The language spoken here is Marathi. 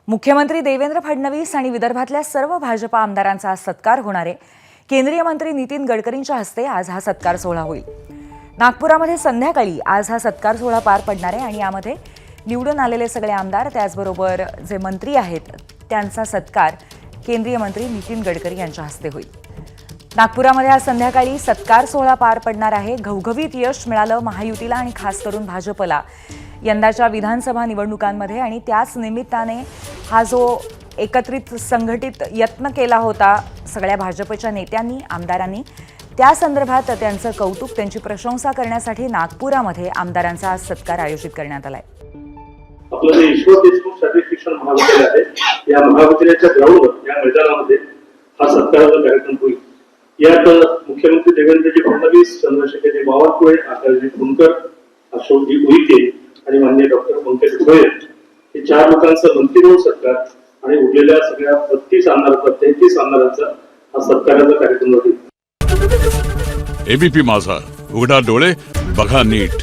मुख्यमंत्री देवेंद्र फडणवीस आणि विदर्भातल्या सर्व भाजपा आमदारांचा आज सत्कार होणार आहे। केंद्रीय मंत्री नितीन गडकरींच्या हस्ते आज हा सत्कार सोहळा होईल। नागपुरामध्ये संध्याकाळी आज हा सत्कार सोहळा पार पडणार आहे आणि यामध्ये निवडून आलेले सगळे आमदार त्याचबरोबर जे मंत्री आहेत त्यांचा सत्कार केंद्रीय मंत्री नितीन गडकरी यांच्या हस्ते होईल। नागपुरामध्ये आज संध्याकाळी सत्कार सोहळा पार पडणार आहे। घवघवीत यश मिळालं महायुतीला आणि खास करून भाजपला यंदाच्या विधानसभा निवडणुकांमध्ये आणि त्याच निमित्ताने हा जो एकत्रित संघटित यत्न केला होता सगळ्या भाजपच्या नेत्यांनी आमदारांनी त्या संदर्भात त्यांचं कौतुक त्यांची प्रशंसा करण्यासाठी नागपुरामध्ये आमदारांचा आज सत्कार आयोजित करण्यात आलाय। आपलं जे ईश्वर देशमुख शारीरिक शिक्षण महाविद्यालय आहे या महाविद्यालयाच्या ग्राउंडवर या मैदानामध्ये हा सत्काराचा कार्यक्रम होईल। यात मुख्यमंत्री देवेंद्रजी फडणवीस, चंद्रशेखरजी बावनकुळे, आकाशजी फुंडकर, अशोकजी उईके आणि माननीय डॉक्टर पंकज गोयल हे 4 लोकांचा मंत्री म्हणून सत्कार आणि उरलेल्या सगळ्या 33 आमदारांचा हा सत्काराचा कार्यक्रम होईल। एबीपी माझा, उघडा डोळे बघा नीट।